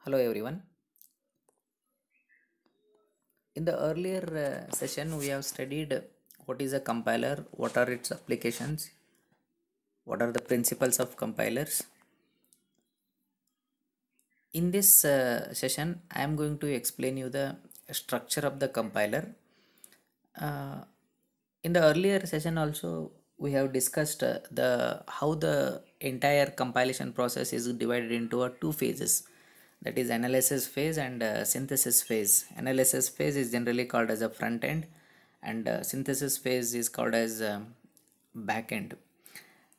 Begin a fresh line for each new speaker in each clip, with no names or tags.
Hello everyone. In the earlier session, we have studied what is a compiler, what are its applications, what are the principles of compilers. In this session, I am going to explain you the structure of the compiler. Uh, in the earlier session, also we have discussed the how the entire compilation process is divided into two phases, that is analysis phase and synthesis phase. Analysis phase is generally called as a front end, and synthesis phase is called as back end.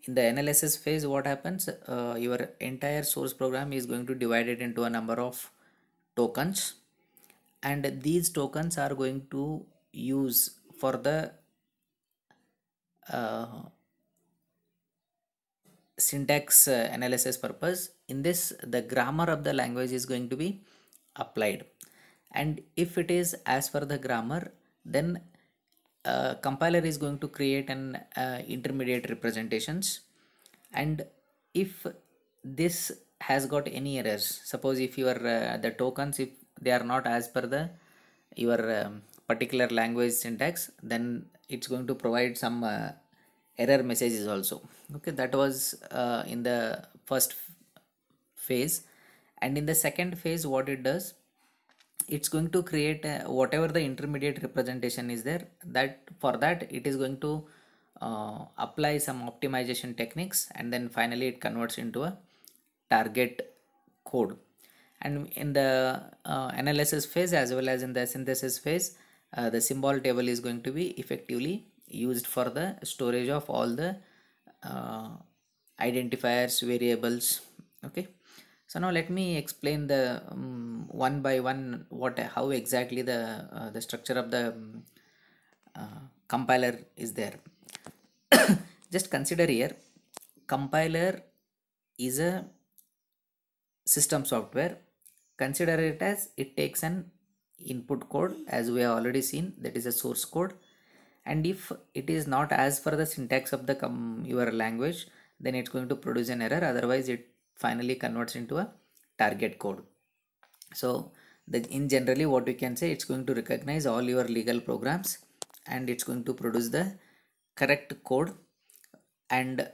In the analysis phase, what happens, your entire source program is going to divide it into a number of tokens, and these tokens are going to use for the uh, syntax analysis purpose. In this, the grammar of the language is going to be applied, and if it is as per the grammar, then compiler is going to create an intermediate representations. And if this has got any errors, suppose if your the tokens, if they are not as per the your particular language syntax, then it's going to provide some error messages also. Okay, that was in the first phase. And in the second phase, what it does, it's going to create whatever the intermediate representation is there, that for that it is going to apply some optimization techniques, and then finally it converts into a target code. And in the analysis phase as well as in the synthesis phase, the symbol table is going to be effectively used for the storage of all the uh, identifiers, variables. Okay, so now let me explain the one by one what how exactly the structure of the compiler is there. Just consider here, compiler is a system software. Consider it as it takes an input code, as we have already seen, that is a source code, and if it is not as per the syntax of the your language, then it's going to produce an error, otherwise it finally converts into a target code. So in generally what we can say, it's going to recognize all your legal programs, and it's going to produce the correct code. And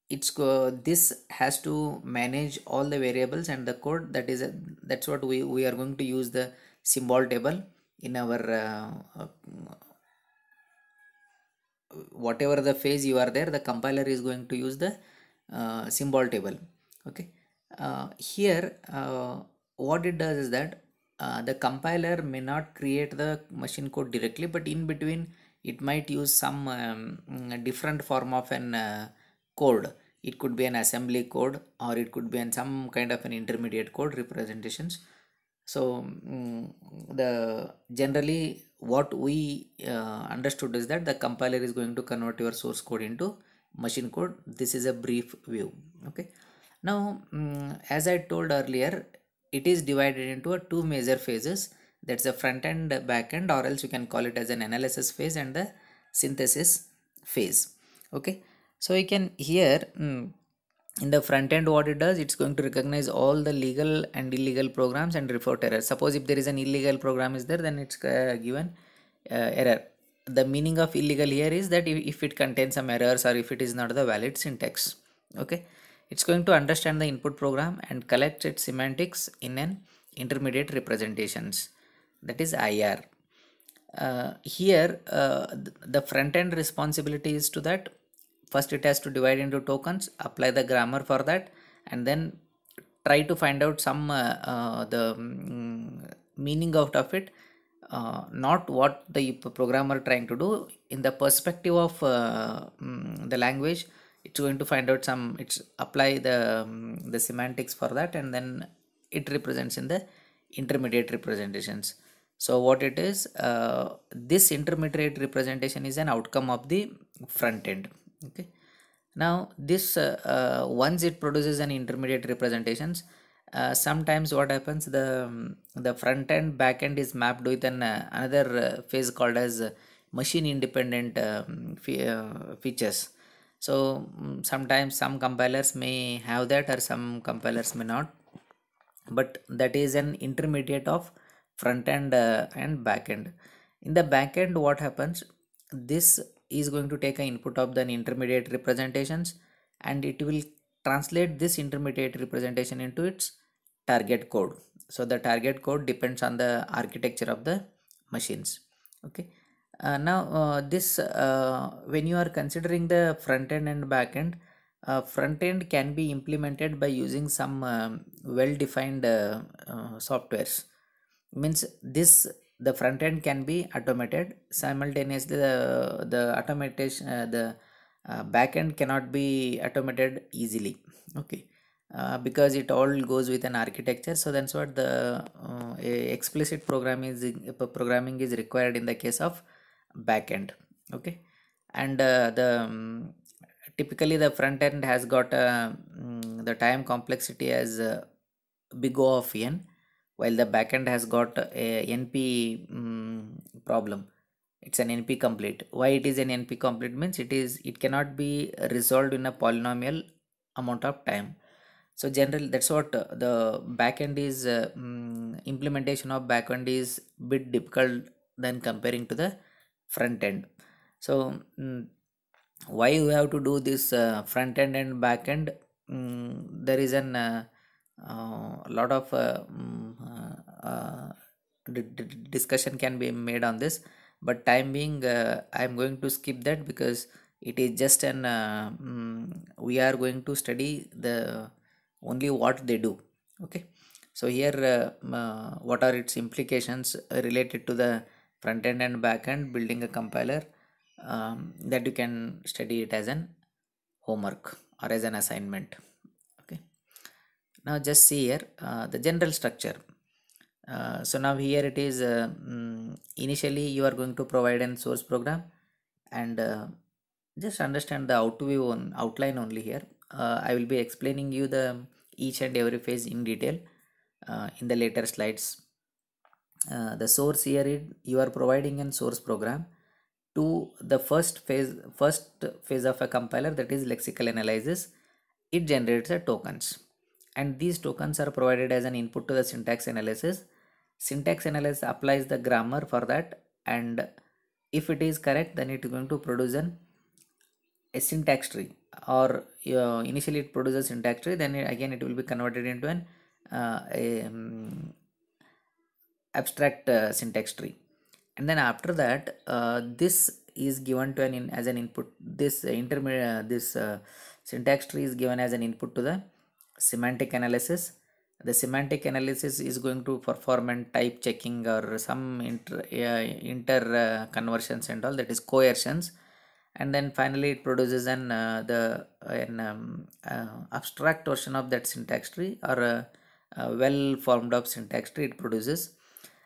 this has to manage all the variables and the code, that's what we are going to use the symbol table in our whatever the phase you are there, the compiler is going to use the symbol table. Okay, here what it does is that the compiler may not create the machine code directly, but in between it might use some different form of an code. It could be an assembly code, or it could be an some kind of an intermediate code representations. So the generally what we understood is that the compiler is going to convert your source code into machine code. This is a brief view. Okay, now as I told earlier, it is divided into a two major phases, that's a front end, back end, or else you can call it as an analysis phase and the synthesis phase. Okay, so you can here in the front end, what it does, it's going to recognize all the legal and illegal programs and report errors. Suppose if there is an illegal program is there, then it's given error. The meaning of illegal here is that if it contains some errors, or if it is not the valid syntax. Okay, it's going to understand the input program and collect its semantics in an intermediate representations, that is IR. Here the front end responsibility is to that, first it has to divide into tokens, apply the grammar for that, and then try to find out some the meaning out of it, not what the programmer trying to do. In the perspective of the language, it's going to find out some, it's apply the semantics for that, and then it represents in the intermediate representations. So what it is, this intermediate representation is an outcome of the front end. Okay, now this once it produces an intermediate representations, sometimes what happens, the front end back end is mapped with an another phase called as machine independent features. So sometimes some compilers may have that, or some compilers may not. but that is an intermediate of front end and back end. In the back end, what happens, this is going to take an input of the intermediate representations, and it will translate this intermediate representation into its target code. So the target code depends on the architecture of the machines. Okay. Now this when you are considering the front end and back end, front end can be implemented by using some well defined softwares. Means this, the front end can be automated simultaneously, the automation, the back end cannot be automated easily. Okay. Because it all goes with an architecture, so that's what the explicit programming is required in the case of backend. Okay. And typically the front end has got the time complexity as big O of n, while the backend has got a np problem. It's an np complete. Why it is an np complete means it cannot be resolved in a polynomial amount of time. So generally that's what the backend is implementation of backend is bit difficult than comparing to the front end. So why we have to do this front end and back end? There is an lot of discussion can be made on this, but time being I am going to skip that, because it is just an we are going to study the only what they do. Okay. So here what are its implications related to the front end and back end building a compiler, that you can study it as an homework or as an assignment. Okay. Now just see here the general structure. So now here it is initially you are going to provide an source program, and just understand the outline only here. I will be explaining you the each and every phase in detail in the later slides. The source here is you are providing an source program to the first phase of a compiler, that is lexical analysis. It generates a tokens, and these tokens are provided as an input to the syntax analysis. Syntax analysis applies the grammar for that, and if it is correct, then it is going to produce a syntax tree, or initially it produces syntax tree, then again it will be converted into an abstract syntax tree, and then after that this is given to as an input. This intermediate this syntax tree is given as an input to the semantic analysis. The semantic analysis is going to perform and type checking or some inter conversions and all, that is coercions, and then finally it produces an abstract version of that syntax tree, or a well formed up syntax tree it produces,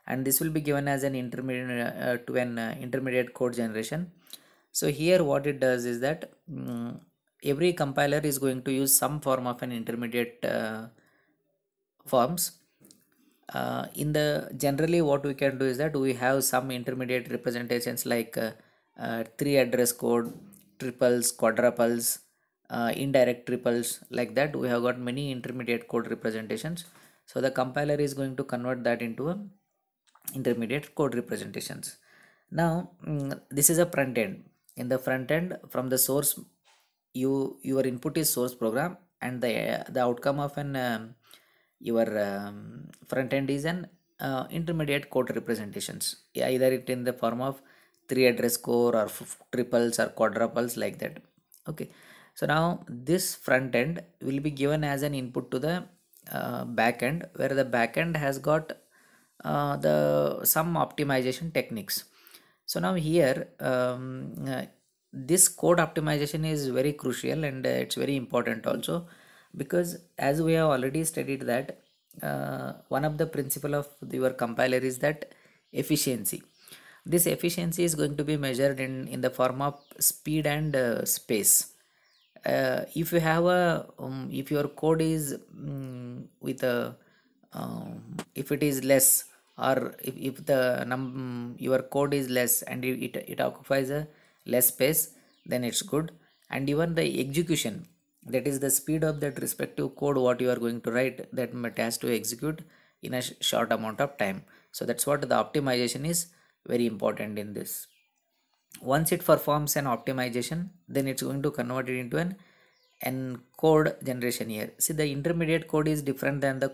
and this will be given as an intermediate to an intermediate code generation. So here what it does is that every compiler is going to use some form of an intermediate forms. In the generally what we can do is that we have some intermediate representations like 3 address code, triples, quadruples, indirect triples, like that we have got many intermediate code representations. So the compiler is going to convert that into a intermediate code representations. Now this is a front end. In the front end, from the source, your input is source program, and the outcome of an your front end is an intermediate code representations, either it in the form of 3 address core or triples or quadruples, like that. Okay. So now this front end will be given as an input to the back end, where the back end has got the some optimization techniques. So now here this code optimization is very crucial, and it's very important also, because as we have already studied that one of the principle of your compiler is that efficiency. This efficiency is going to be measured in the form of speed and space. If you have a if your code is with a if it is less, or if the your code is less and it occupies a less space, then it's good. And even the execution, that is the speed of that respective code what you are going to write, that it has to execute in a short amount of time. So that's what the optimization is very important in this. Once it performs an optimization, then it's going to convert it into an code generation. Here see, the intermediate code is different than the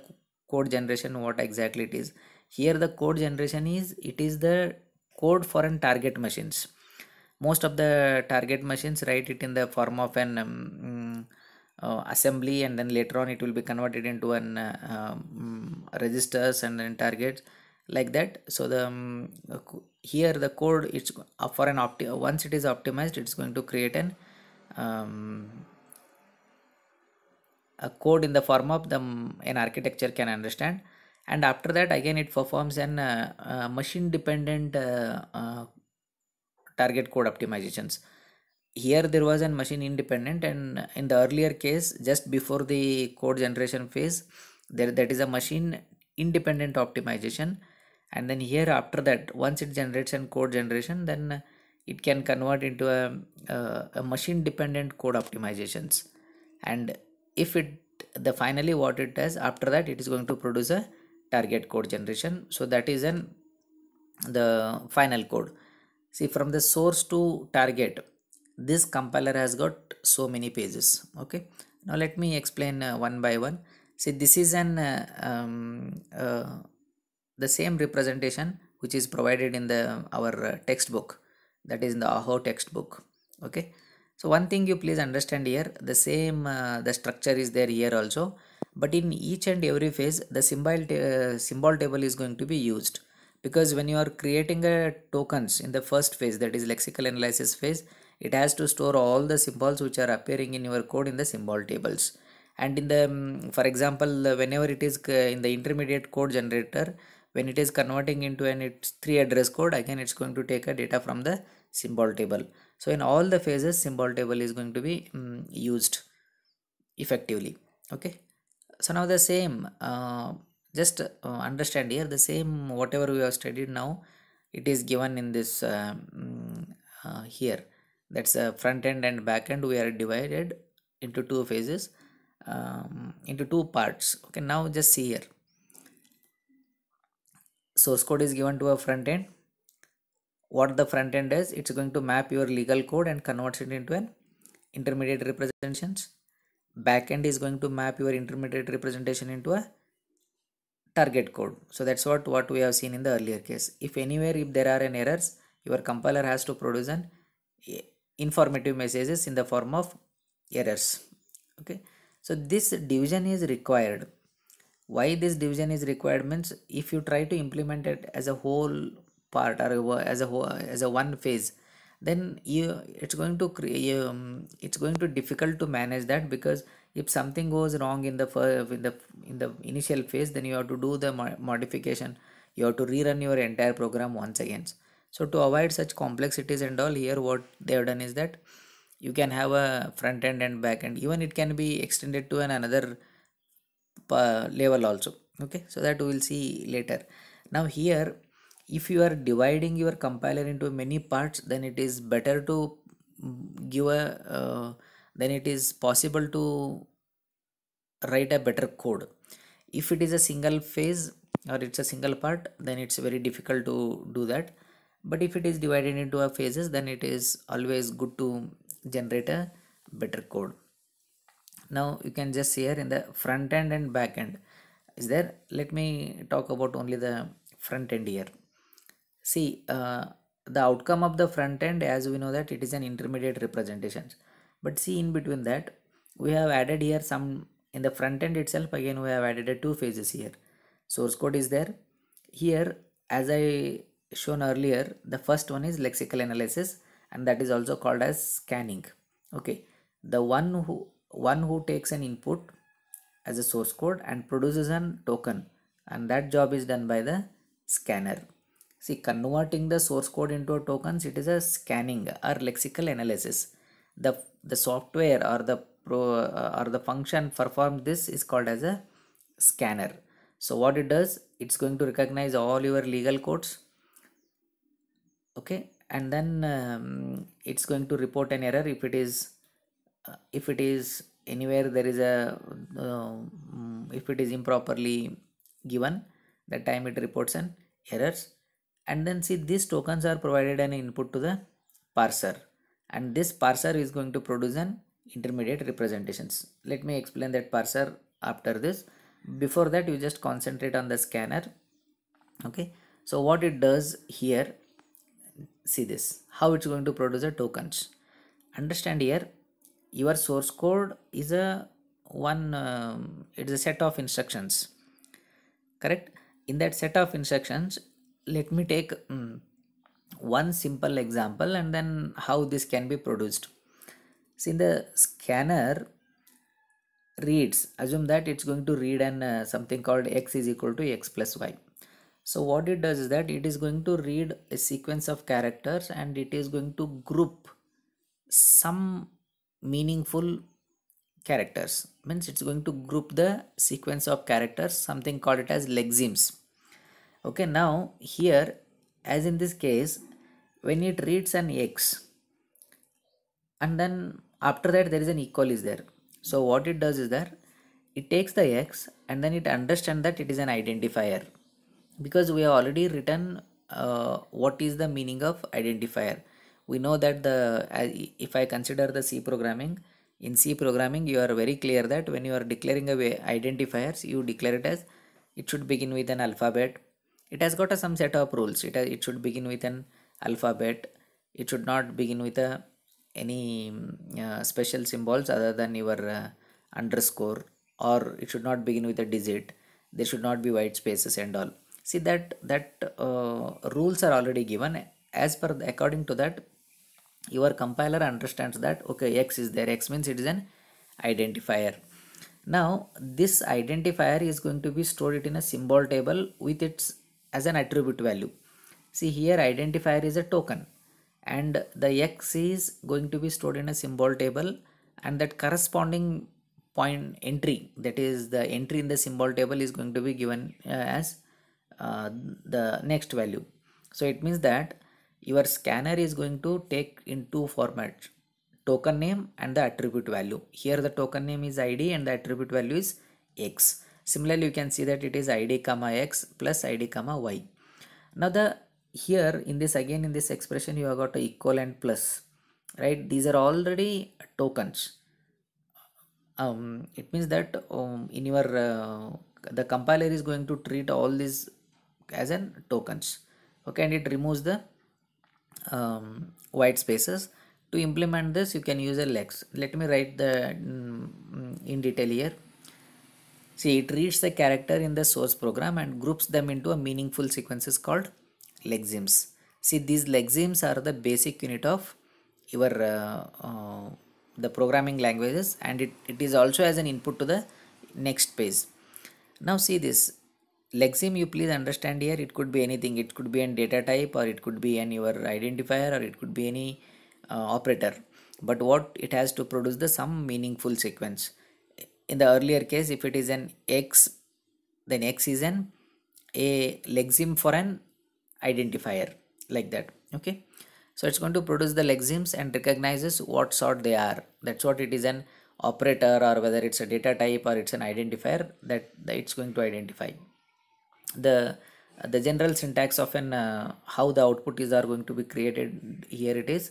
code generation. What exactly it is? Here the code generation is, it is the code for an target machines. Most of the target machines write it in the form of an assembly, and then later on it will be converted into an registers and then targets, like that. So the here the code, it's for an once it is optimized, it's going to create um, a code in the form of the an architecture can understand. And after that again it performs an machine dependent target code optimizations. Here there was a machine independent, and in the earlier case, just before the code generation phase, there that is a machine independent optimization. And then here after that, once it generates an code generation, then it can convert into a machine dependent code optimizations. And if it, the finally what it does after that, it is going to produce a target code generation. So that is an the final code. See, from the source to target, this compiler has got so many pages. Okay, now let me explain one by one. See, this is an the same representation which is provided in the our textbook, that is in the AHO textbook. Okay, so one thing you please understand here, the same the structure is there here also, but in each and every phase the symbol table is going to be used. Because when you are creating a tokens in the first phase, that is lexical analysis phase, it has to store all the symbols which are appearing in your code in the symbol tables. And in the for example, whenever it is in the intermediate code generator, when it is converting into an its 3 address code, again it's going to take a data from the symbol table. So in all the phases, symbol table is going to be used effectively. Okay, so now the same just understand here, the same whatever we have studied now, it is given in this here, that's front end and back end. We are divided into two phases, into two parts. Okay, now just see here, source code is given to a front end. What the front end is, it's going to map your legal code and converts it into an intermediate representations. Back end is going to map your intermediate representation into a target code. So that's what we have seen in the earlier case. If anywhere if there are an errors, your compiler has to produce an informative messages in the form of errors. Okay, so this division is required. Why this division is required means, if you try to implement it as a whole part, or as a whole, as a one phase, then you it's going to create it's going to difficult to manage that. Because if something goes wrong in the in the initial phase, then you have to do the modification, you have to rerun your entire program once again. So to avoid such complexities and all, here what they have done is that you can have a front end and back end, even it can be extended to another level also. Okay, so that we will see later. Now here, if you are dividing your compiler into many parts, then it is better to give a then it is possible to write a better code. If it is a single phase or it's a single part, then it's very difficult to do that. But if it is divided into a phases, then it is always good to generate a better code. Now you can just see here in the front end and back end is there. Let me talk about only the front end here. See, the outcome of the front end, as we know that it is an intermediate representation. But see, in between that, we have added here some, in the front end itself, again we have added a two phases here. Source code is there. Here, as I shown earlier, the first one is lexical analysis, and that is also called as scanning. Okay, the one who takes an input as a source code and produces an token, and that job is done by the scanner. See, converting the source code into a tokens, it is a scanning or lexical analysis. The software or the or the function performed this is called as a scanner. So what it does, it's going to recognize all your legal codes. Okay, and then it's going to report an error if it is anywhere there is a if it is improperly given, that time it reports an errors. And then see, these tokens are provided an input to the parser, and this parser is going to produce an intermediate representations. Let me explain that parser after this. Before that, you just concentrate on the scanner. Okay, so what it does here, see this, how it's going to produce the tokens. Understand here, your source code is a it's a set of instructions, correct? In that set of instructions, let me take one simple example and then how this can be produced. See, in the scanner reads, assume that it's going to read an something called x is equal to x plus y. So what it does is that it is going to read a sequence of characters and it is going to group some meaningful characters. Means it's going to group the sequence of characters, something called it as lexemes. Okay, now here, as in this case, when it reads an x and then after that there is an equal is there. So what it does is that it takes the x and then it understands that it is an identifier, because we have already written what is the meaning of identifier. We know that if I consider the C programming, in C programming you are very clear that when you are declaring a identifiers, you declare it as it should begin with an alphabet. It has got some set of rules. It should begin with an alphabet. It should not begin with any special symbols other than your underscore, or it should not begin with a digit. There should not be white spaces and all. See that rules are already given. As per according to that, your compiler understands that okay, x is there. X means it is an identifier. Now this identifier is going to be stored in a symbol table with its as an attribute value. See here, identifier is a token and the x is going to be stored in a symbol table, and that corresponding point entry, that is the entry in the symbol table, is going to be given as the next value. So it means that your scanner is going to take in two formats, token name and the attribute value. Here the token name is id and the attribute value is x. Similarly, you can see that it is id comma x plus id comma y. Now here in this, again in this expression, you have got a equal and plus, right? These are already tokens. It means that in your the compiler is going to treat all these as an tokens. Okay, and it removes the white spaces. To implement this, you can use a lex. Let me write the in detail here. See, it reads the character in the source program and groups them into a meaningful sequences called lexemes. See, these lexemes are the basic unit of your the programming languages, and it is also as an input to the next page. Now see this lexeme, you please understand here, it could be anything. It could be an data type, or it could be an your identifier, or it could be any operator. But what it has to produce the some meaningful sequence. In the earlier case, if it is an x, then x is an a lexeme for an identifier, like that. Okay, so it's going to produce the lexemes and recognizes what sort they are. That's what it is, an operator, or whether it's a data type or it's an identifier, that it's going to identify. The general syntax of an how the output is are going to be created here, it is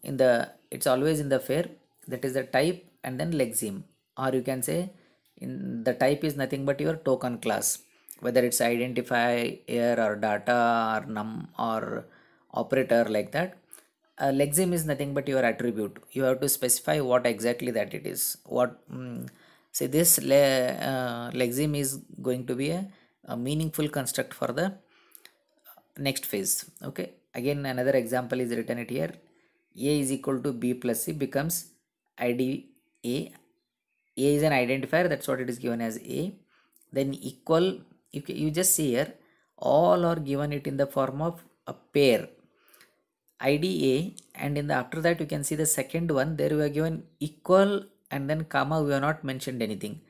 in the, it's always in the fair, that is the type and then lexeme, or you can say in the type is nothing but your token class, whether it's identifier or data or num or operator, like that. Lexeme is nothing but your attribute. You have to specify what exactly that it is. What say this lexeme is going to be a meaningful construct for the next phase. Okay, again another example is written it here. A is equal to b plus c becomes id a. A is an identifier, that's what it is given as a. Then equal, you just see here, all are given it in the form of a pair, ida, and in the after that you can see the second one, there we are given equal and then comma, we have not mentioned anything.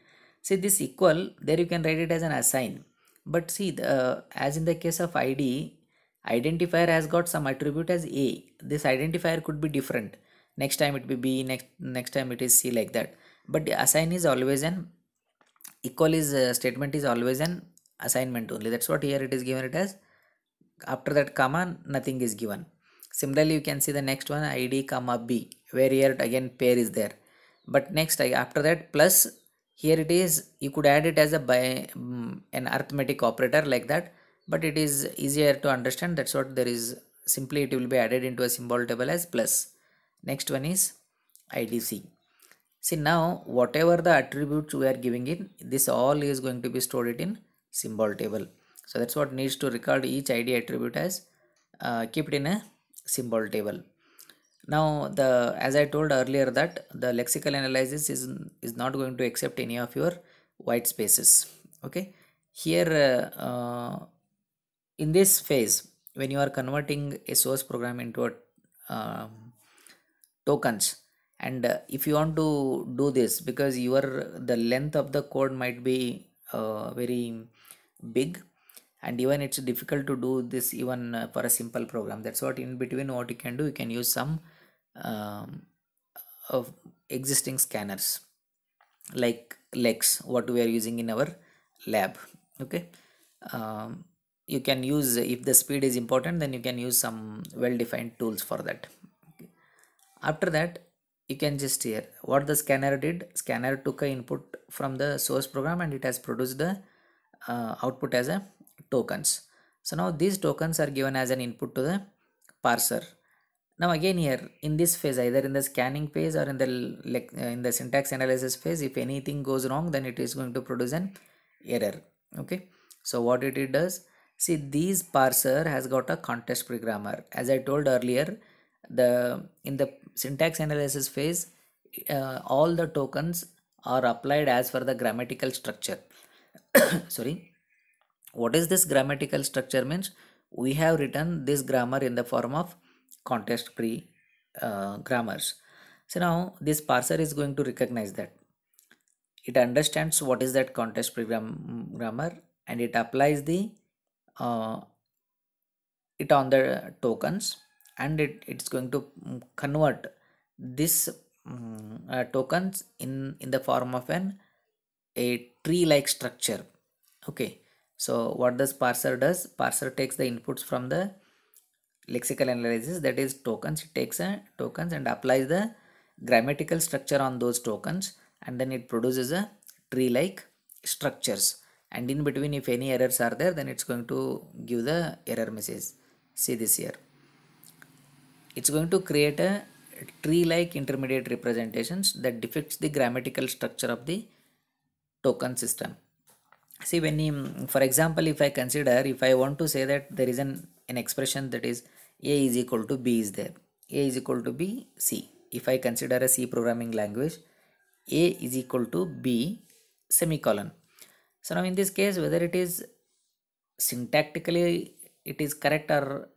See this equal, there you can write it as an assign. But see, as in the case of id, identifier has got some attribute as a. This identifier could be different. Next time it will be b, next time it is c, like that. but the assign is always an equal is statement is always an assignment only. That's what here it is given it as. After that comma nothing is given. Similarly you can see the next one, id comma b, where here again pair is there, but next after that plus, here it is you could add it as a by an arithmetic operator like that, but it is easier to understand. That's what there is, simply it will be added into a symbol table as plus. Next one is idc. See now whatever the attributes we are giving in, this all is going to be stored it in symbol table. So that's what needs to record each id attribute as keep it in a symbol table. Now the, as I told earlier, that the lexical analysis is not going to accept any of your white spaces. Okay, here in this phase, when you are converting a source program into a tokens, and if you want to do this, because your the length of the code might be very big, and even it's difficult to do this even for a simple program. That's what in between what you can do, you can use some um, of existing scanners like lex, what we are using in our lab. Okay, um, you can use, if the speed is important, then you can use some well-defined tools for that. Okay. After that you can just here what the scanner did. Scanner took a input from the source program and it has produced the output as a tokens. So now these tokens are given as an input to the parser. Now again here in this phase, either in the scanning phase or in the in the syntax analysis phase, if anything goes wrong, then it is going to produce an error. Okay, so what it does, see these parser has got a context free grammar. As I told earlier, the in the syntax analysis phase, all the tokens are applied as per the grammatical structure. Sorry, what is this grammatical structure means? We have written this grammar in the form of context free grammars. So now this parser is going to recognize that. It understands what is that context free grammar, and it applies the uh, it on the tokens, and it's going to convert this tokens in the form of an a tree like structure. Okay, so what does parser does? Parser takes the inputs from the lexical analysis, that is tokens. It takes a tokens and applies the grammatical structure on those tokens, and then it produces a tree like structures, and in between if any errors are there, then it's going to give the error message. See this here, it's going to create a tree like intermediate representations that depicts the grammatical structure of the token system. See when you, for example, if I consider, if I want to say that there is an expression that is a is equal to b is there, a is equal to b c. If I consider a C programming language, a is equal to b semicolon. So now in this case, whether it is syntactically it is correct or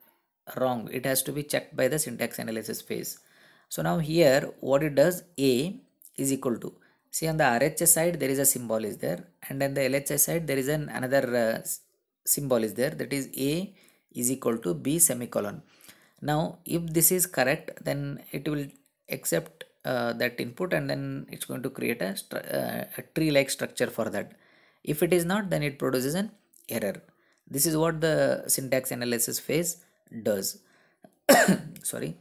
wrong, it has to be checked by the syntax analysis phase. So now here what it does, a is equal to, see on the RHS side there is a symbol is there, and on the LHS side there is another symbol is there, that is a is equal to b semicolon. Now if this is correct, then it will accept that input, and then it's going to create a tree like structure for that. If it is not, then it produces an error. This is what the syntax analysis phase does. Sorry.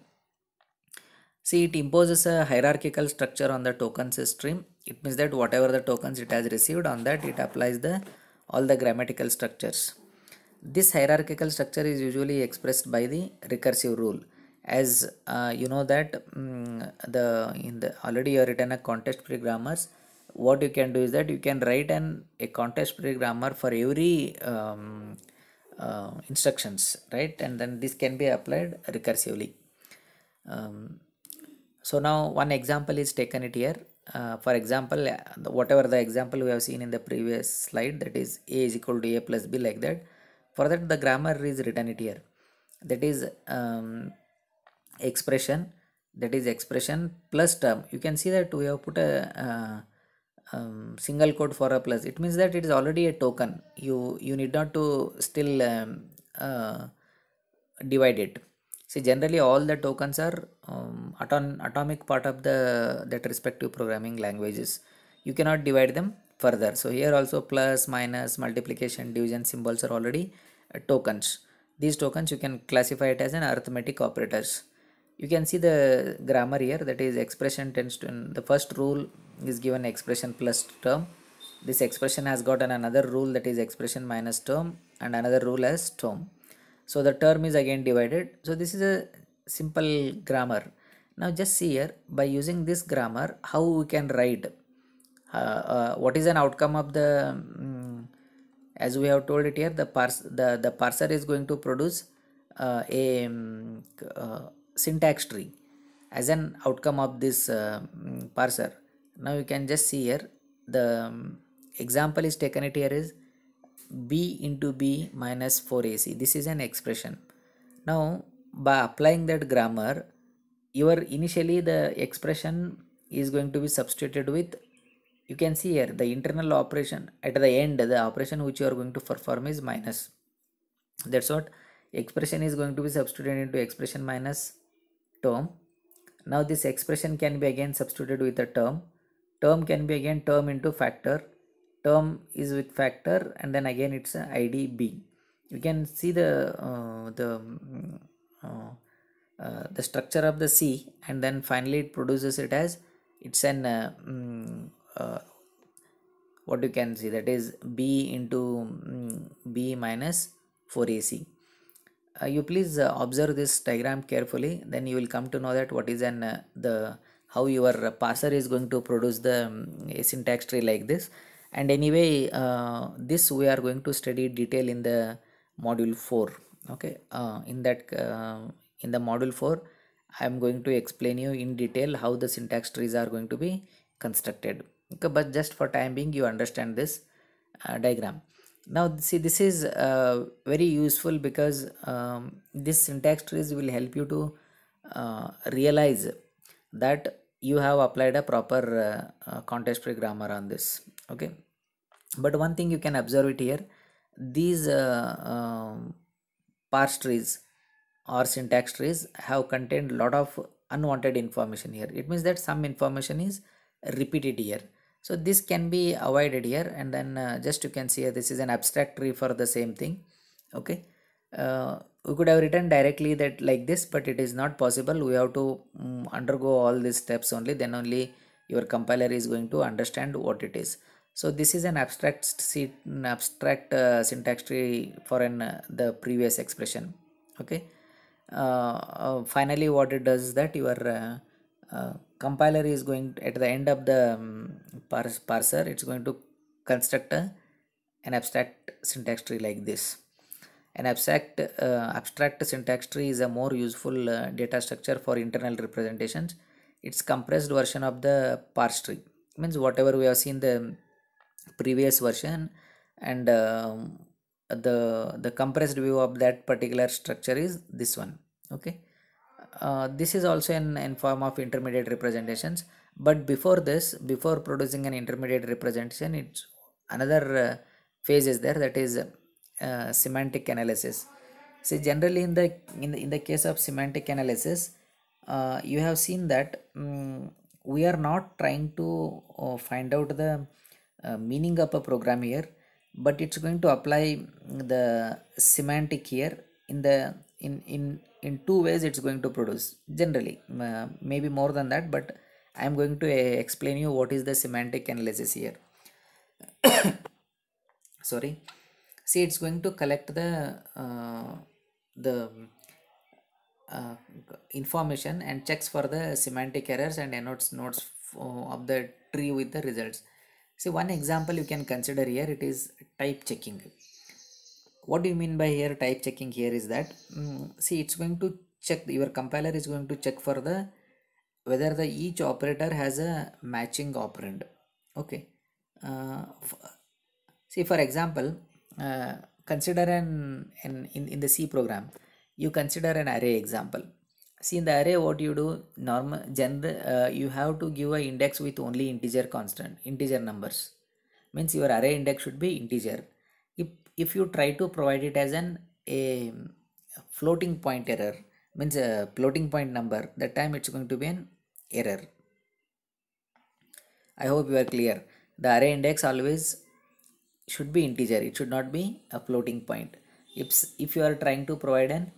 See, it imposes a hierarchical structure on the tokens stream. It means that whatever the tokens it has received, on that it applies the all the grammatical structures. This hierarchical structure is usually expressed by the recursive rule. As you know that the in the already you have written a context free grammars. What you can do is that you can write a context free grammar for every instructions, right? And then this can be applied recursively. So now one example is taken it here. For example, whatever the example we have seen in the previous slide, that is a is equal to a plus b, like that. For that the grammar is written it here, that is expression, that is expression plus term. You can see that we have put a single quote for a plus. It means that it is already a token. You need not to still divide it. See, generally all the tokens are atomic part of the that respective programming languages. You cannot divide them further. So here also plus, minus, multiplication, division symbols are already tokens. These tokens you can classify it as an arithmetic operators. You can see the grammar here, that is expression tends to, the first rule is given expression plus term. This expression has got another rule, that is expression minus term, and another rule as term. So the term is again divided. So this is a simple grammar. Now just see here, by using this grammar how we can write what is an outcome of the as we have told it here, the parser is going to produce a syntax tree as an outcome of this parser. Now you can just see here, the example is taken it here is b into b minus 4ac. This is an expression. Now by applying that grammar, your initially the expression is going to be substituted with, you can see here the internal operation at the end, the operation which you are going to perform is minus. That's what expression is going to be substituted into expression minus term. Now this expression can be again substituted with a term. Term can be again term into factor. Term is with factor, and then again it's a id b. You can see the structure of the C, and then finally it produces it as it's an what you can see, that is b into b minus 4ac. You please observe this diagram carefully, then you will come to know that what is an the how your parser is going to produce the syntax tree like this. And anyway, this we are going to study detail in the module 4. Okay, in the module 4 I am going to explain you in detail how the syntax trees are going to be constructed. Okay, but just for time being you understand this diagram. Now see, this is very useful because this syntax trees will help you to realize that you have applied a proper context free grammar on this. Okay, but one thing you can observe it here, these parse trees or syntax trees have contained lot of unwanted information here. It means that some information is repeated here. So this can be avoided here, and then just you can see here, this is an abstract tree for the same thing. Okay, we could have written directly that like this, but it is not possible. We have to undergo all these steps only, then only your compiler is going to understand what it is. So this is an abstract syntax tree for the previous expression. Okay, finally what it does is that your compiler is going to, at the end of the parser, it's going to construct an abstract syntax tree like this. An abstract syntax tree is a more useful data structure for internal representations. It's compressed version of the parse tree. It means whatever we have seen the previous version, and the compressed view of that particular structure is this one. Okay, this is also in form of intermediate representations, but before this, before producing an intermediate representation, it's another phase is there, that is semantic analysis. See, generally in the case of semantic analysis, you have seen that we are not trying to find out the meaning of a program here, but it's going to apply the semantic here in two ways. It's going to produce generally, maybe more than that, but I am going to explain you what is the semantic analysis here. Sorry, see, it's going to collect the information and checks for the semantic errors and annotates nodes of the tree with the results. See, one example you can consider here, it is type checking. What do you mean by here type checking? Here is that see, it's going to check, your compiler is going to check for the whether the each operator has a matching operand. Okay, see, for example, consider in the C program, you consider an array example. See, in the array what you do, you have to give a index with only integer numbers. Means your array index should be integer. If you try to provide it as a floating point error, means a floating point number, that time it's going to be an error. I hope you are clear. The array index always should be integer, it should not be a floating point. If you are trying to provide an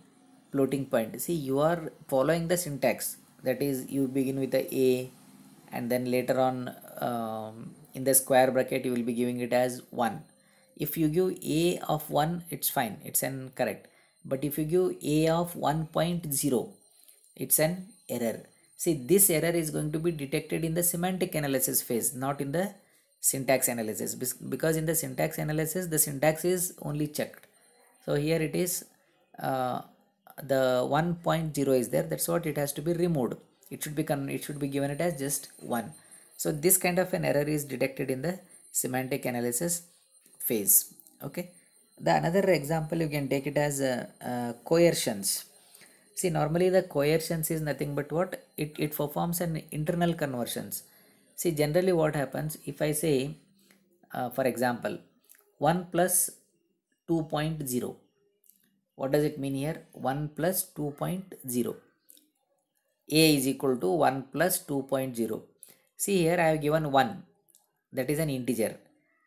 floating point, see, you are following the syntax, that is you begin with the a, and then later on in the square bracket you will be giving it as 1. If you give a of 1, it's fine, it's an correct. But if you give a of 1.0, it's an error. See, this error is going to be detected in the semantic analysis phase, not in the syntax analysis, because in the syntax analysis the syntax is only checked. So here it is, the 1.0 is there, that's what it has to be removed. It should be given it as just 1. So this kind of an error is detected in the semantic analysis phase. Okay, the another example you can take it as coercions. See, normally the coercions is nothing but what it performs an internal conversions. See, generally what happens if I say for example 1 plus 2.0, what does it mean here? 1 plus 2.0, a is equal to 1 plus 2.0. See, here I have given 1, that is an integer,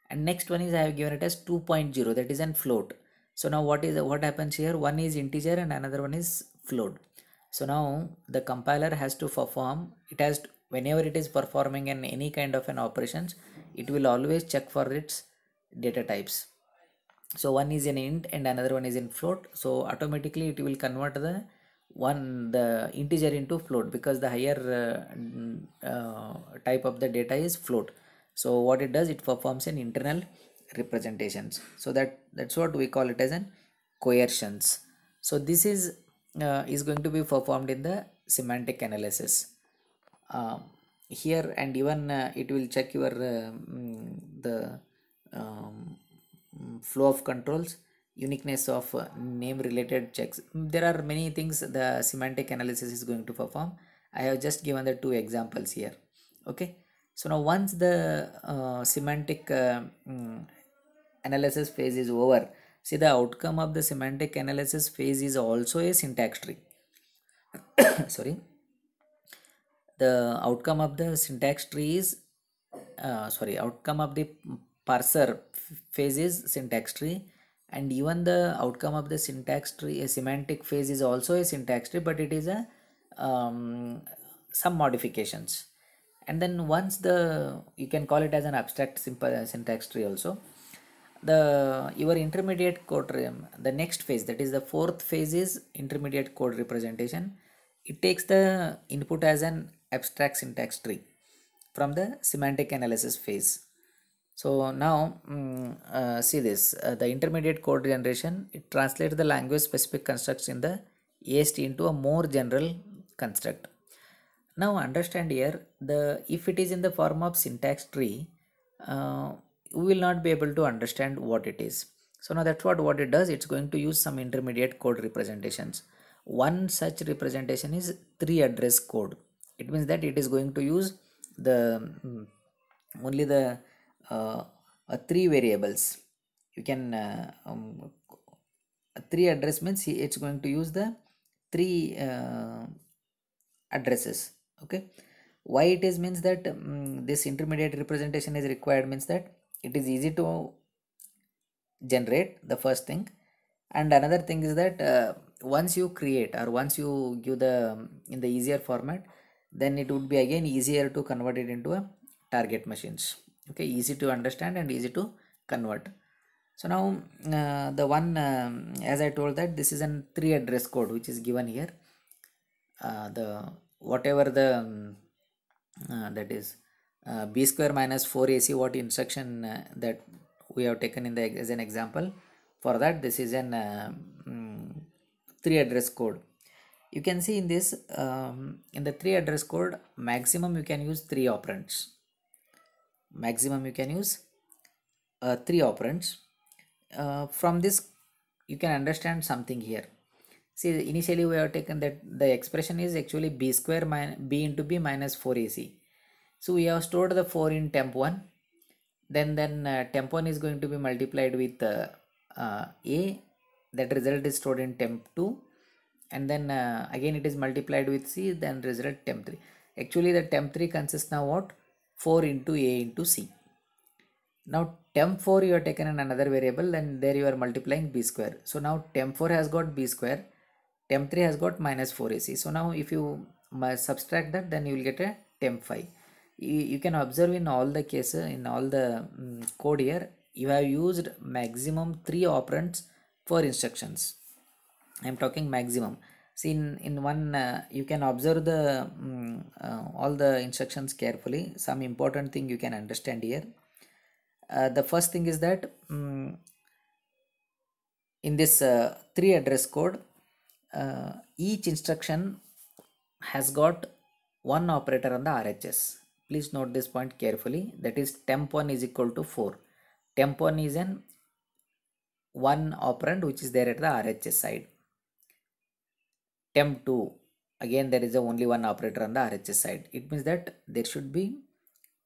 and next one is I have given it as 2.0, that is an float. So now what happens here? One is integer and another one is float. So now the compiler has to perform, whenever it is performing any kind of an operations, it will always check for its data types. So one is in int and another one is in float, so automatically it will convert the integer into float, because the higher type of the data is float. So what it does, it performs an internal representations. So that's what we call it as an coercions. So this is going to be performed in the semantic analysis here, and even it will check your the flow of controls, uniqueness of name related checks. There are many things the semantic analysis is going to perform. I have just given the two examples here. Okay, so now once the semantic analysis phase is over, see, the outcome of the semantic analysis phase is also a syntax tree. Sorry, the outcome of the syntax tree is outcome of the parser phase is syntax tree, and even the outcome of the syntax tree, a semantic phase, is also a syntax tree, but it is a some modifications. And then once you can call it as an abstract simple syntax tree also. Your intermediate code, the next phase, that is the fourth phase, is intermediate code representation. It takes the input as an abstract syntax tree from the semantic analysis phase. So now see this, the intermediate code generation, it translates the language specific constructs in the AST into a more general construct. Now understand here, if it is in the form of syntax tree, we will not be able to understand what it is. So now that's what it does, it's going to use some intermediate code representations. One such representation is 3 address code. It means that it is going to use the only the 3 variables. You can 3 address means it's going to use the 3 addresses. Okay, why it is means that this intermediate representation is required, means that it is easy to generate, the first thing. And another thing is that once you create, or once you give in the easier format, then it would be again easier to convert it into a target machines. Okay, easy to understand and easy to convert. So now the one as I told, that this is an 3 address code which is given here. The whatever the that is b square minus 4ac, what instruction that we have taken as an example, for that this is an 3 address code. You can see in this in the 3 address code, maximum you can use 3 operands. Maximum you can use 3 operands. From this you can understand something here. See, initially we have taken that the expression is actually b square b into b minus 4ac. So we have stored the 4 in temp1, then temp1 is going to be multiplied with a, that result is stored in temp2, and then again it is multiplied with c, then result temp3. Actually the temp3 consists now what, 4 into a into c. Now temp4 you have taken an another variable and there you are multiplying b square. So now temp4 has got b square, temp3 has got minus 4ac. So now if you subtract that, then you will get a temp5. You can observe in all the cases, in all the code here, you have used maximum 3 operands for instructions. I am talking maximum. See in one you can observe the all the instructions carefully. Some important thing you can understand here. The first thing is that in this 3 address code, each instruction has got one operator on the RHS. Please note this point carefully. That is temp1 is equal to 4. Temp1 is an one operand which is there at the RHS side. Temp2, again there is only one operator on the RHS side. It means that there should be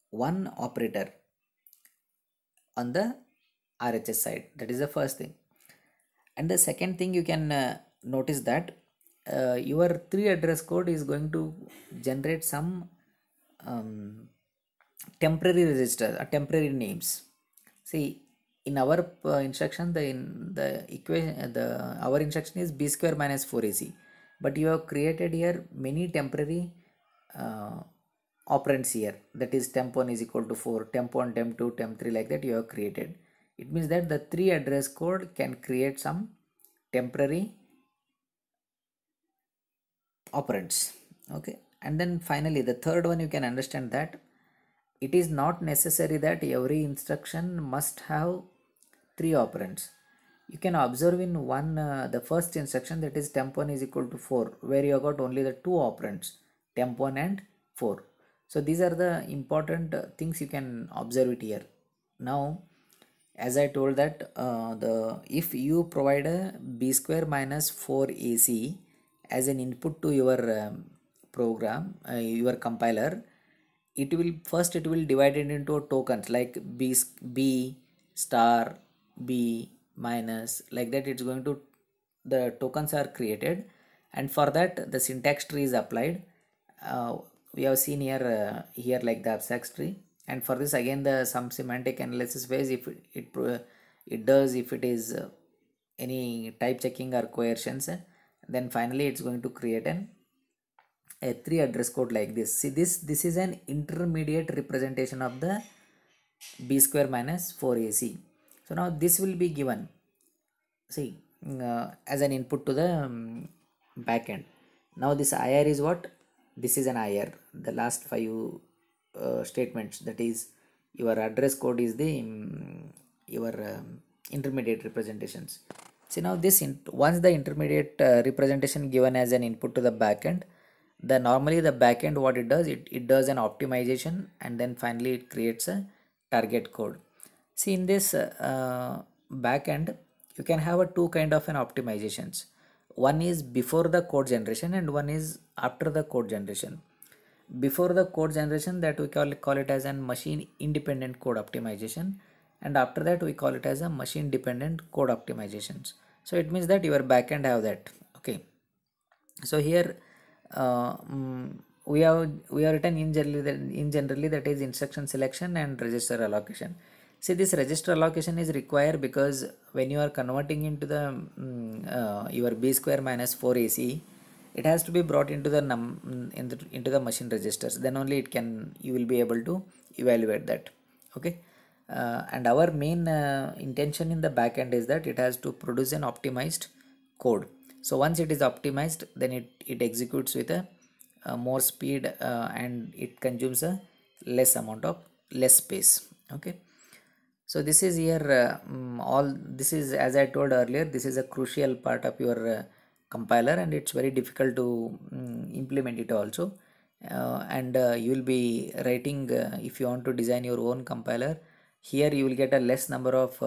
one operator on the RHS side. That is the first thing. And the second thing you can notice that your 3 address code is going to generate some temporary register, temporary names. See in our instruction, the equation, our instruction is b square minus 4ac, but you have created here many temporary operands here. That is temp1 is equal to 4, temp1, temp2, temp3, like that you have created. It means that the 3 address code can create some temporary operands. Okay, and then finally the third one, you can understand that it is not necessary that every instruction must have 3 operands. You can observe in one the first instruction, that is temp1 is equal to 4, where you have got only the 2 operands, temp1 and 4. So these are the important things you can observe it here. Now as I told that if you provide a b square minus 4ac as an input to your program, your compiler, it will first divide it into tokens like b star, b minus, like that. It's going to, the tokens are created, and for that the syntax tree is applied. We have seen here like the abstract tree, and for this again the some semantic analysis phase, if it does, if it is any type checking or coercions, then finally it's going to create a 3 address code like this. See this is an intermediate representation of the b square minus 4ac. So now this will be given, see, as an input to the backend. Now this IR is what? This is an IR, the last 5 statements, that is your address code is the your intermediate representations. See now this once the intermediate representation given as an input to the backend, the normally the backend what it does, it does an optimization, and then finally it creates a target code. See in this backend you can have a two kind of an optimizations. One is before the code generation and one is after the code generation. Before the code generation, that we call it as a machine independent code optimization, and after that we call it as a machine dependent code optimizations. So it means that your backend have that. Okay, so here we have written in generally that is instruction selection and register allocation. See this register allocation is required because when you are converting into the your b square minus 4ac, it has to be brought into the into the machine registers, then only it can, you will be able to evaluate that. Okay, and our main intention in the backend is that it has to produce an optimized code. So once it is optimized, then it executes with a more speed and it consumes a less space. Okay, so this is here all this is, as I told earlier, this is a crucial part of your compiler, and it's very difficult to implement it also. And you will be writing, if you want to design your own compiler, here you will get a less number of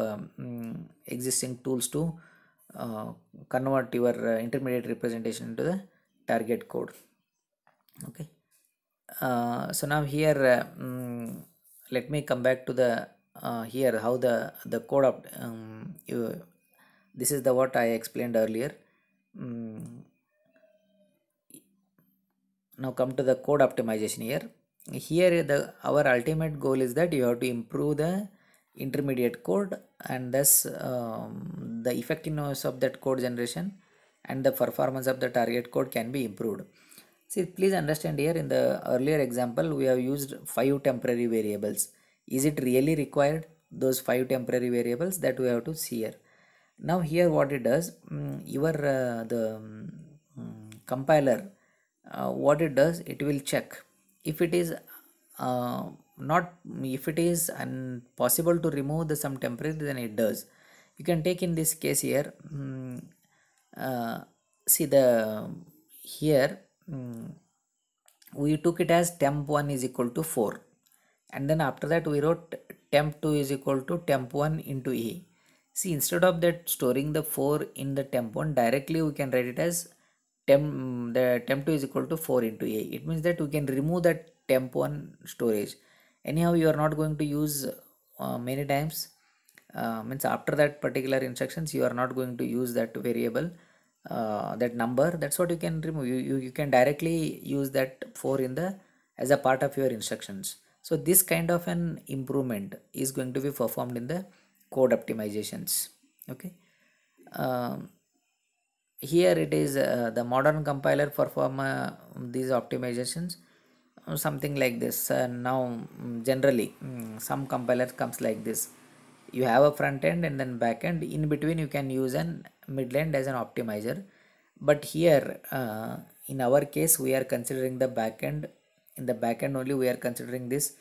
existing tools to convert your intermediate representation into the target code. Okay, so now here let me come back to the here how the code of this is the what I explained earlier. now come to the code optimization here. Here the our ultimate goal is that you have to improve the intermediate code, and thus the effectiveness of that code generation and the performance of the target code can be improved. See, please understand here, in the earlier example we have used 5 temporary variables. Is it really required, those 5 temporary variables? That we have to see here. Now here what it does, your compiler, what it does, it will check if it is not, if it is possible to remove the some temporary, then it does. You can take in this case here, uh, see the here, we took it as temp1 is equal to 4, and then after that we wrote temp2 is equal to temp1 into a. See, instead of that storing the 4 in the temp1, directly we can write it as the temp2 is equal to 4 into a. It means that we can remove that temp1 storage. Anyhow, you are not going to use many times, means after that particular instructions you are not going to use that variable, that number. That's what you can remove. You can directly use that 4 in the as a part of your instructions. So this kind of an improvement is going to be performed in the code optimizations. Okay, here it is the modern compiler perform these optimizations, something like this. Now generally some compilers comes like this. You have a front end and then back end, in between you can use an midland as an optimizer, but here in our case we are considering the back end. In the back end only we are considering this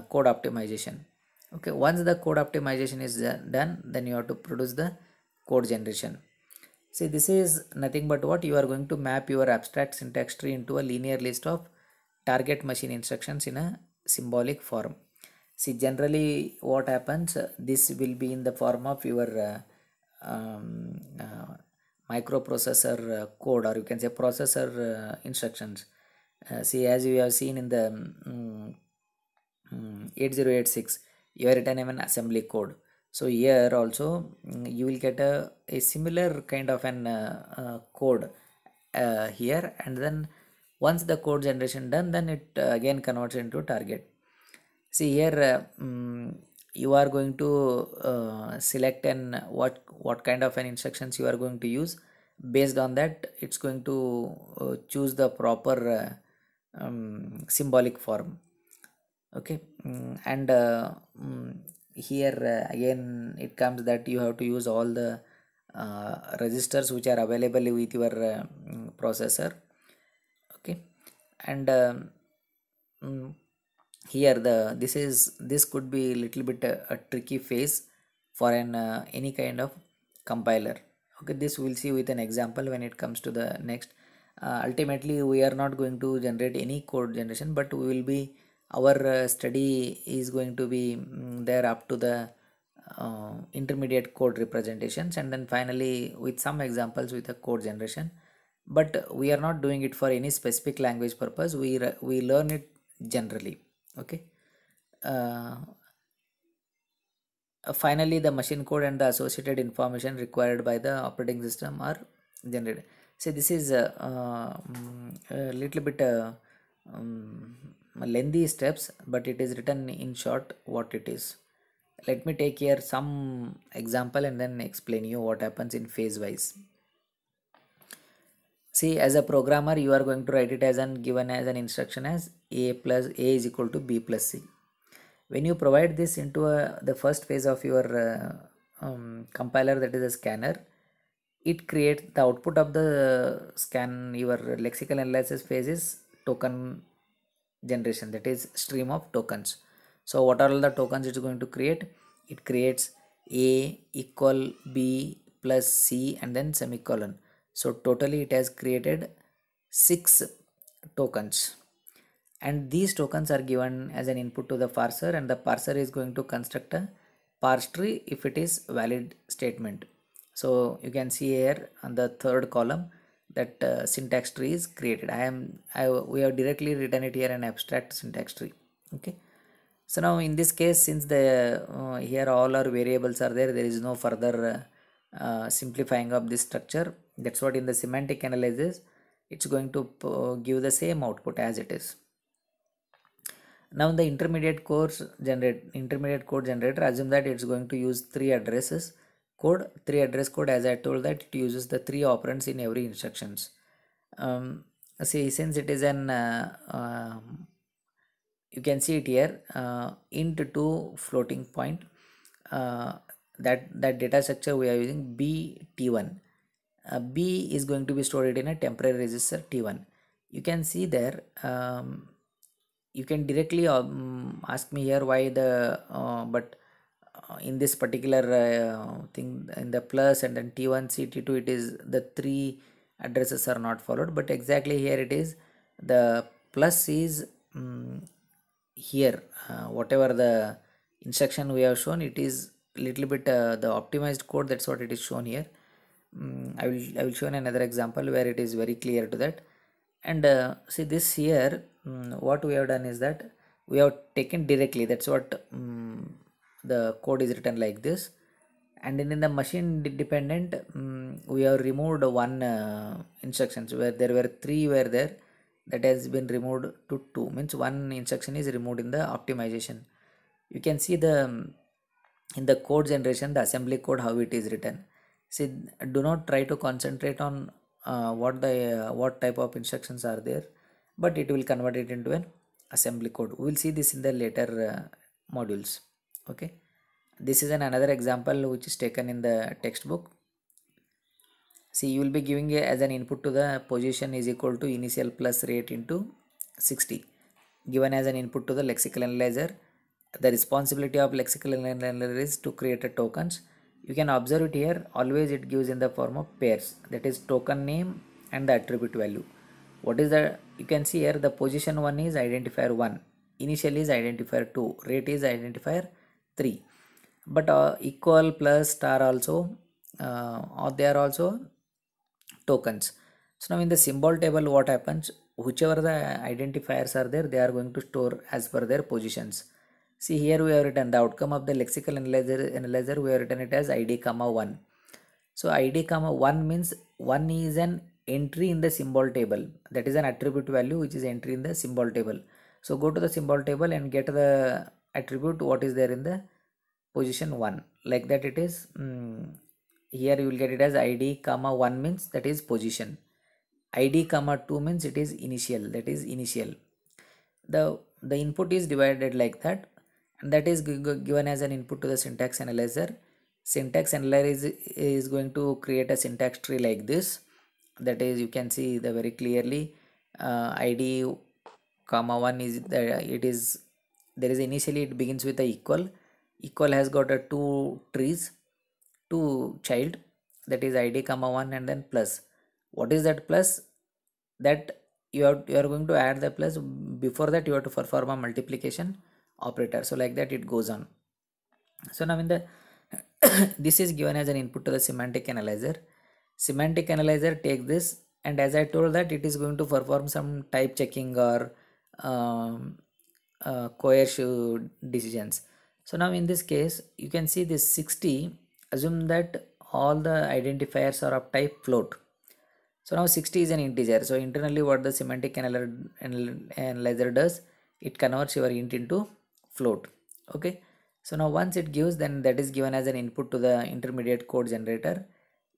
code optimization. Okay, once the code optimization is done, then you have to produce the code generation. See, this is nothing but what you are going to map your abstract syntax tree into a linear list of target machine instructions in a symbolic form. See, generally what happens, this will be in the form of your microprocessor code, or you can say processor instructions. See, as you have seen in the 8086, you have written an assembly code. So here also you will get a similar kind of an code here, and then once the code generation done, then it again converts into target. See here, you are going to select an what kind of an instructions you are going to use. Based on that, it's going to choose the proper symbolic form. Okay, and here again it comes that you have to use all the registers which are available with your processor. Okay, and here this could be a little bit a tricky phase for an any kind of compiler. Okay, this we'll see with an example when it comes to the next. Ultimately we are not going to generate any code generation, but we will be, our study is going to be there up to the intermediate code representations, and then finally with some examples with a code generation. But we are not doing it for any specific language purpose. We learn it generally. Okay, finally the machine code and the associated information required by the operating system are generated. So this is a little bit lengthy steps, but it is written in short what it is. Let me take here some example and then explain you what happens in phase wise. See, as a programmer you are going to write it as an given as an instruction as a is equal to b plus c. When you provide this into the first phase of your compiler, that is a scanner, it creates the output of the scan. Your lexical analysis phase is token generation, that is stream of tokens. So what are all the tokens it's going to create? It creates a equal b plus c and then semicolon. So totally it has created 6 tokens, and these tokens are given as an input to the parser, and the parser is going to construct a parse tree if it is valid statement. So you can see here on the third column that syntax tree is created. We have directly written it here an abstract syntax tree. Okay, so now in this case, since the here all our variables are there is no further simplifying of this structure. That's what in the semantic analysis it's going to give the same output as it is. Now the intermediate code generator, assume that it's going to use three address code. As I told, that it uses the three operands in every instructions. See, since it is an you can see it here, int to floating point, that data structure we are using bt1. B is going to be stored in a temporary register t1. You can see there, you can directly ask me here why the but in this particular thing, in the plus and then t1 ct2, it is the three addresses are not followed, but exactly here it is, the plus is here, whatever the instruction we have shown, it is little bit the optimized code, that's what it is shown here. I will show another example where it is very clear to that. And see this here, what we have done is that we have taken directly, that's what the code is written like this. And in the machine dependent, we have removed one instructions where there were three were there, that has been removed to two, means one instruction is removed in the optimization. You can see the in the code generation, the assembly code, how it is written. See, do not try to concentrate on what type of instructions are there, but it will convert it into an assembly code. We will see this in the later modules. Okay, this is another example which is taken in the textbook. See, you will be giving as an input to the position is equal to initial plus rate into 60, given as an input to the lexical analyzer. The responsibility of lexical analyzer is to create a tokens. You can observe it here, always it gives in the form of pairs, that is token name and the attribute value. What is the, you can see here, the position 1 is identifier 1, initial is identifier 2, rate is identifier 3, but equal plus star also, or they are also tokens. So now in the symbol table, what happens, whichever the identifiers are there, they are going to store as per their positions. See, here we have written the outcome of the lexical analyzer, we have written it as id comma 1. So id comma 1 means 1 is an entry in the symbol table, that is an attribute value which is entry in the symbol table. So go to the symbol table and get the attribute what is there in the position 1, like that it is. Here you will get it as id comma 1 means that is position, id comma 2 means it is initial, that is initial. The input is divided like that, and that is given as an input to the syntax analyzer. Syntax analyzer is going to create a syntax tree like this, that is, you can see the very clearly, id comma 1 is it is, there is initially it begins with the equal has got a two trees, two child, that is id comma 1 and then plus. What is that plus? That you are going to add the plus, before that you have to perform a multiplication operator, so like that it goes on. So now in the this is given as an input to the semantic analyzer. Semantic analyzer take this, and as I told that it is going to perform some type checking or coercive decisions. So now in this case, you can see this 60, assume that all the identifiers are of type float. So now 60 is an integer. So internally what the semantic analyzer does, it converts your int into float. Okay. So now once it gives, then that is given as an input to the intermediate code generator.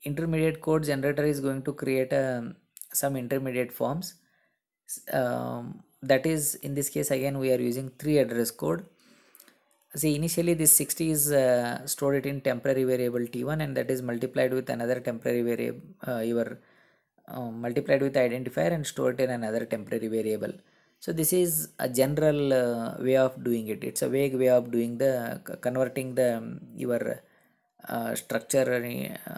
Intermediate code generator is going to create some intermediate forms. That is, in this case again we are using 3 address code. See, initially this 60 is stored it in temporary variable t1, and that is multiplied with another temporary variable, multiplied with the identifier and stored in another temporary variable. So this is a general way of doing it. It's a vague way of doing the converting the your structure,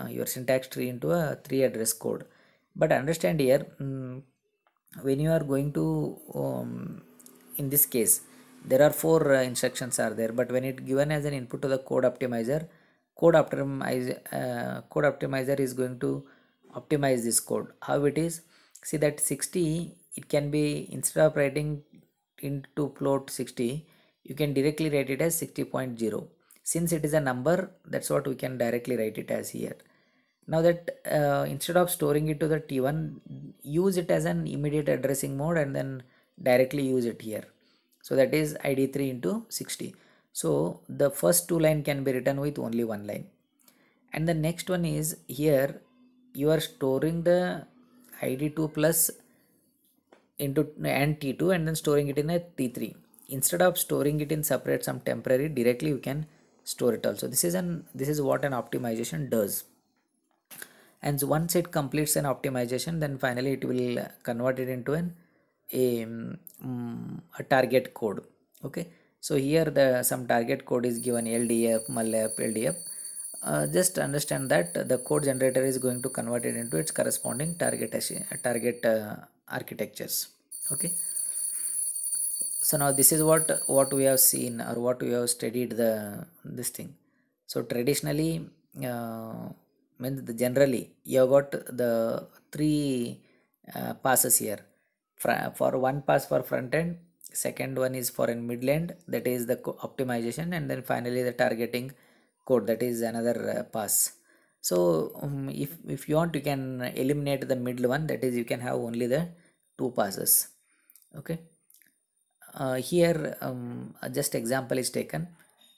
your syntax tree into a 3 address code. But understand here, when you are going to in this case there are 4 instructions are there, but when it given as an input to the code optimizer, code optimizer is going to optimize this code. How it is, see that 60, it can be, instead of writing into float 60, you can directly write it as 60.0. Since it is a number, that's what we can directly write it as here. Now that instead of storing it to the T1, use it as an immediate addressing mode and then directly use it here. So that is ID3 into 60. So the first two line can be written with only one line. And the next one is here you are storing the ID2 plus into and T2 and then storing it in a T3. Instead of storing it in separate some temporary, directly you can store it also. This is what an optimization does. And so once it completes an optimization, then finally it will convert it into a target code. Okay, so here the some target code is given, ldf mullep ldf. Just understand that the code generator is going to convert it into its corresponding target architectures. Okay, so now this is what we have seen, or what we have studied this thing. So traditionally, uh, means generally you have got the three passes here. For one pass for front end, second one is for a mid end, that is the optimization, and then finally the targeting code, that is another pass. So if you want, you can eliminate the middle one, that is you can have only the two passes. Okay, here just example is taken.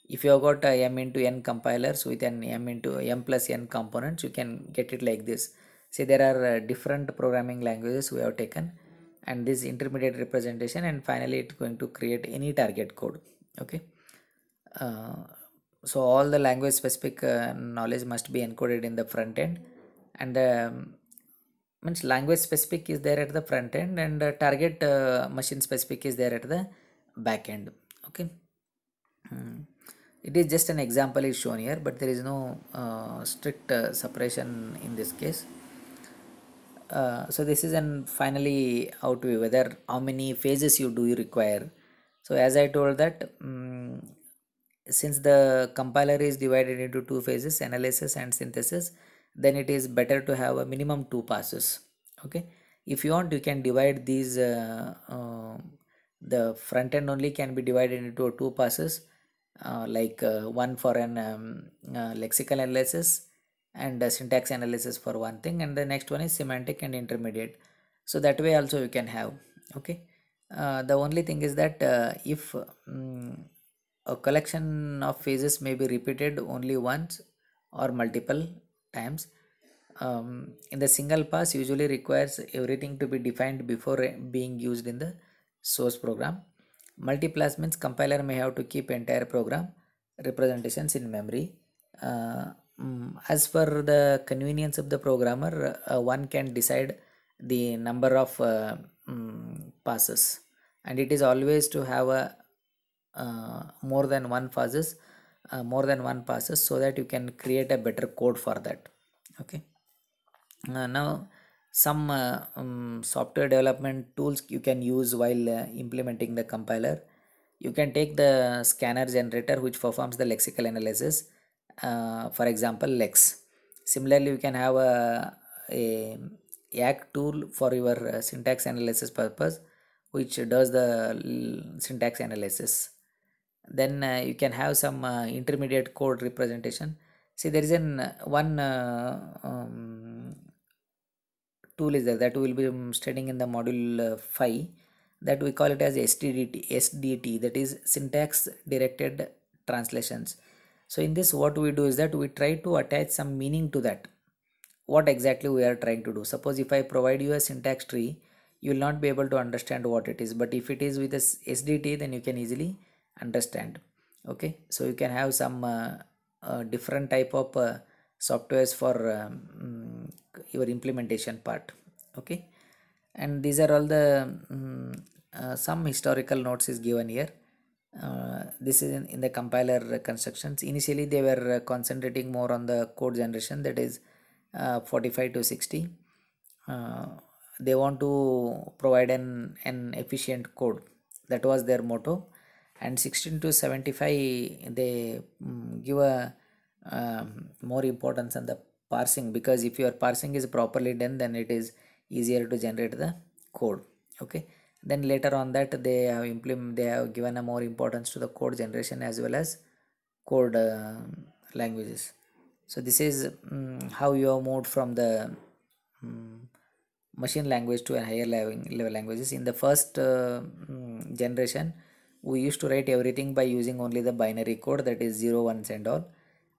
If you have got a m into n compilers with an m into m plus n components, you can get it like this. See, there are different programming languages we have taken, and this intermediate representation, and finally it's going to create any target code. Okay, uh, so all the language specific knowledge must be encoded in the front end, and means language specific is there at the front end, and target machine specific is there at the back end. Okay. Hmm. It is just an example is shown here, but there is no strict separation in this case. So this is, and finally out to whether how many phases you require. So as I told that, since the compiler is divided into two phases, analysis and synthesis, then it is better to have a minimum two passes. Okay, if you want, you can divide these the front end only can be divided into two passes, like one for an lexical analysis and syntax analysis for one thing, and the next one is semantic and intermediate. So that way also you can have. Okay, the only thing is that if a collection of phases may be repeated only once or multiple times, in the single pass usually requires everything to be defined before being used in the source program. Multipass means compiler may have to keep entire program representations in memory. As per the convenience of the programmer, one can decide the number of passes, and it is always to have a more than one passes, so that you can create a better code for that. Okay. Now some software development tools you can use while implementing the compiler. You can take the scanner generator which performs the lexical analysis, for example lex. Similarly, you can have a yak tool for your syntax analysis purpose, which does the syntax analysis. Then you can have some intermediate code representation. See, there is an one tool is there that we will be studying in the module 5, that we call it as SDT, that is syntax directed translations. So in this, what we do is that we try to attach some meaning to that, what exactly we are trying to do. Suppose if I provide you a syntax tree, you will not be able to understand what it is, but if it is with a SDT, then you can easily understand. Okay, so you can have some different type of softwares for your implementation part. Okay, and these are all the some historical notes is given here. This is in the compiler constructions. Initially they were concentrating more on the code generation, that is 45 to 60. They want to provide an efficient code, that was their motto. And 16 to 75 they give a more importance on the parsing, because if your parsing is properly done, then it is easier to generate the code. Okay, then later on that they have given a more importance to the code generation as well as code languages. So this is how you have moved from the mm, machine language to a higher level languages. In the first generation, we used to write everything by using only the binary code, that is 0 ones and all.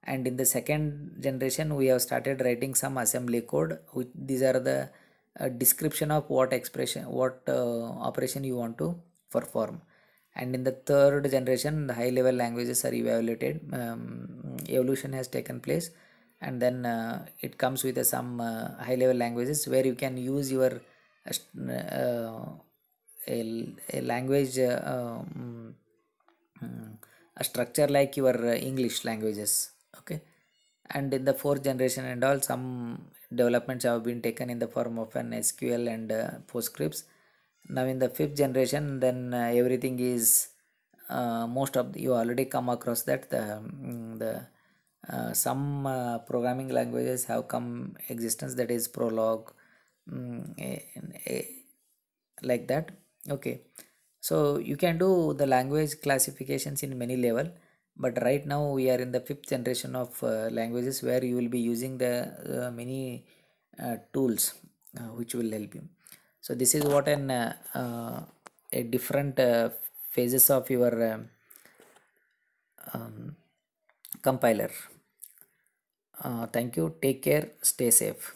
And in the second generation, we have started writing some assembly code, which these are the description of what expression, what operation you want to perform. And in the third generation, the high level languages are evaluated, evolution has taken place, and then it comes with some high level languages where you can use your a language a structure like your English languages. Okay. And in the fourth generation and all, some developments have been taken in the form of an SQL and Postscripts. Now in the fifth generation, then everything is most of you already come across that the some programming languages have come existence, that is Prolog, like that. Okay, so you can do the language classifications in many level, but right now we are in the fifth generation of languages where you will be using the many tools which will help you. So this is what an a different phases of your um, compiler. Thank you, take care, stay safe.